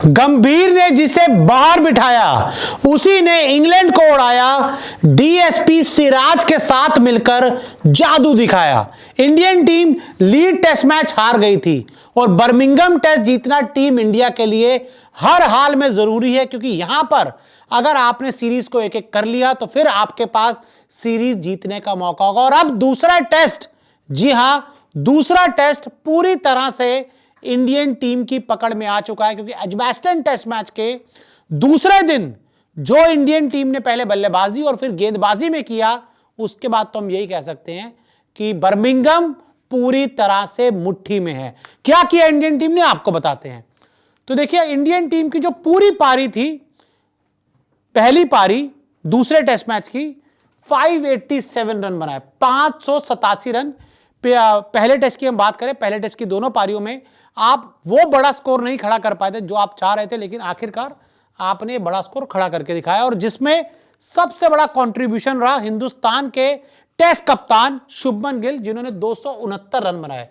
गंभीर ने जिसे बाहर बिठाया उसी ने इंग्लैंड को उड़ाया। डीएसपी सिराज के साथ मिलकर जादू दिखाया। Indian team lead test match हार गई थी और बर्मिंघम टेस्ट जीतना टीम इंडिया के लिए हर हाल में जरूरी है, क्योंकि यहां पर अगर आपने सीरीज को एक एक कर लिया तो फिर आपके पास सीरीज जीतने का मौका होगा। और अब दूसरा टेस्ट, जी हां, दूसरा टेस्ट पूरी तरह से इंडियन टीम की पकड़ में आ चुका है, क्योंकि एजबास्टन टेस्ट मैच के दूसरे दिन जो इंडियन टीम ने पहले बल्लेबाजी और फिर गेंदबाजी में किया, उसके बाद तो हम यही कह सकते हैं कि बर्मिंघम पूरी तरह से मुट्ठी में है। क्या किया इंडियन टीम ने, आपको बताते हैं। तो देखिए, इंडियन टीम की जो पूरी पारी थी, पहली पारी दूसरे टेस्ट मैच की, 587 रन बनाए, 587 रन। पहले टेस्ट की हम बात करें, पहले टेस्ट की दोनों पारियों में आप वो बड़ा स्कोर नहीं खड़ा कर पाए थे जो आप चाह रहे थे, लेकिन आखिरकार आपने बड़ा स्कोर खड़ा करके दिखाया। और जिसमें सबसे बड़ा कंट्रीब्यूशन रहा हिंदुस्तान के टेस्ट कप्तान शुभमन गिल, जिन्होंने 269 रन बनाए,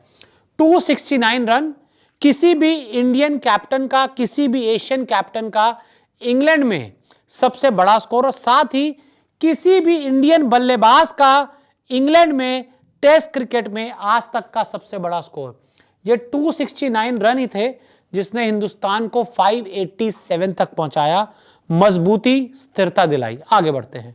269 रन। किसी भी इंडियन कैप्टन का, किसी भी एशियन कैप्टन का इंग्लैंड में सबसे बड़ा स्कोर, और साथ ही किसी भी इंडियन बल्लेबाज का इंग्लैंड में टेस्ट क्रिकेट में आज तक का सबसे बड़ा स्कोर। ये 269 रन ही थे जिसने हिंदुस्तान को 587 तक पहुंचाया, मजबूती, स्थिरता दिलाई। आगे बढ़ते हैं।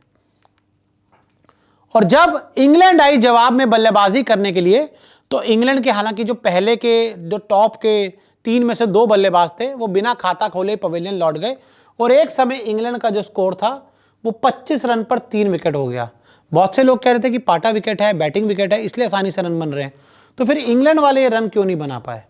और जब इंग्लैंड आई जवाब में बल्लेबाजी करने के लिए, तो इंग्लैंड के हालांकि जो पहले के जो टॉप के 3 में से 2 बल्लेबाज थे वो बिना खाता खोले पवेलियन लौट गए, और एक समय इंग्लैंड का जो स्कोर था वो 25 रन पर 3 विकेट हो गया। बहुत से लोग कह रहे थे कि पाटा विकेट है, बैटिंग विकेट है, इसलिए आसानी से रन बन रहे हैं। तो फिर इंग्लैंड वाले ये रन क्यों नहीं बना पाए?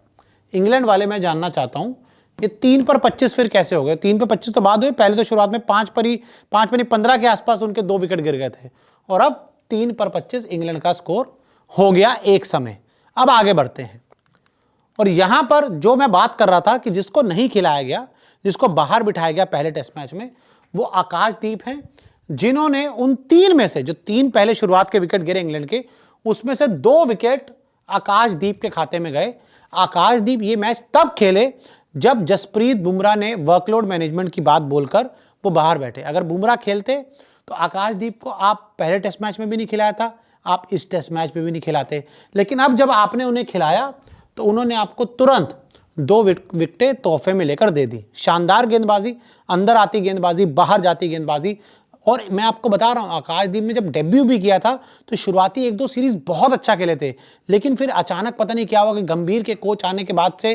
इंग्लैंड वाले, मैं जानना चाहता हूं कि 3 पर 25 फिर कैसे हो गए? 3 पर 25 तो बाद हुए, पहले तो शुरुआत में 5 पर ही 15 के आसपास उनके 2 विकेट गिर गए थे, और अब 3 पर 25 इंग्लैंड का स्कोर हो गया एक समय। अब आगे बढ़ते हैं। और यहां पर जो मैं बात कर रहा था कि जिसको नहीं खिलाया गया, जिसको बाहर बिठाया गया पहले टेस्ट मैच में, वो आकाशदीप हैं, जिन्होंने उन 3 में से, जो 3 पहले शुरुआत के विकेट गिरे इंग्लैंड के, उसमें से 2 विकेट आकाशदीप के खाते में गए। आकाशदीप ये मैच तब खेले जब जसप्रीत बुमराह ने वर्कलोड मैनेजमेंट की बात बोलकर वो बाहर बैठे। अगर बुमराह खेलते तो आकाशदीप को आप पहले टेस्ट मैच में भी नहीं खिलाया था, आप इस टेस्ट मैच में भी नहीं खिलाते, लेकिन अब जब आपने उन्हें खिलाया तो उन्होंने आपको तुरंत 2 विकेटें तोहफे में लेकर दे दी। शानदार गेंदबाजी, अंदर आती गेंदबाजी, बाहर जाती गेंदबाजी। और मैं आपको बता रहा हूं, आकाशदीप ने जब डेब्यू भी किया था तो शुरुआती 1-2 सीरीज बहुत अच्छा खेले थे, लेकिन फिर अचानक पता नहीं क्या हुआ कि गंभीर के कोच आने के बाद से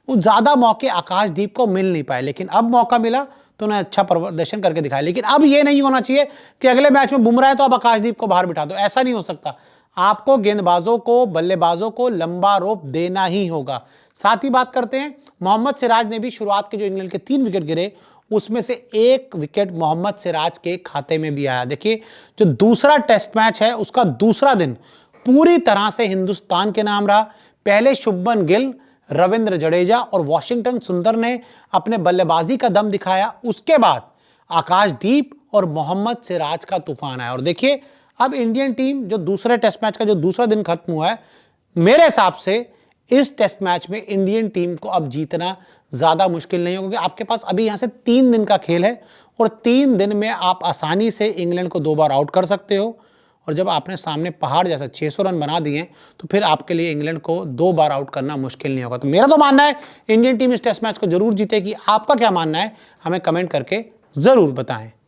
वो ज्यादा मौके आकाशदीप को मिल नहीं पाए। लेकिन अब मौका मिला तो उन्हें अच्छा प्रदर्शन करके दिखाया। लेकिन अब ये नहीं होना चाहिए कि अगले मैच में बुमराह है तो अब आकाशदीप को बाहर बिठा दो, ऐसा नहीं हो सकता। आपको गेंदबाजों को, बल्लेबाजों को लंबा रोप देना ही होगा। साथ ही बात करते हैं, मोहम्मद सिराज ने भी शुरुआत के जो इंग्लैंड के 3 विकेट गिरे, उसमें से 1 विकेट मोहम्मद सिराज के खाते में भी आया। देखिए, जो दूसरा टेस्ट मैच है उसका दूसरा दिन पूरी तरह से हिंदुस्तान के नाम रहा। पहले शुभमन गिल, रविंद्र जडेजा और वॉशिंगटन सुंदर ने अपने बल्लेबाजी का दम दिखाया, उसके बाद आकाशदीप और मोहम्मद सिराज का तूफान आया। और देखिए, अब इंडियन टीम जो दूसरे टेस्ट मैच का जो दूसरा दिन खत्म हुआ है, मेरे हिसाब से इस टेस्ट मैच में इंडियन टीम को अब जीतना ज्यादा मुश्किल नहीं होगा, क्योंकि आपके पास अभी यहां से 3 दिन का खेल है, और 3 दिन में आप आसानी से इंग्लैंड को 2 बार आउट कर सकते हो। और जब आपने सामने पहाड़ जैसा 600 रन बना दिए तो फिर आपके लिए इंग्लैंड को 2 बार आउट करना मुश्किल नहीं होगा। तो मेरा तो मानना है इंडियन टीम इस टेस्ट मैच को जरूर जीतेगी। आपका क्या मानना है, हमें कमेंट करके जरूर बताएं।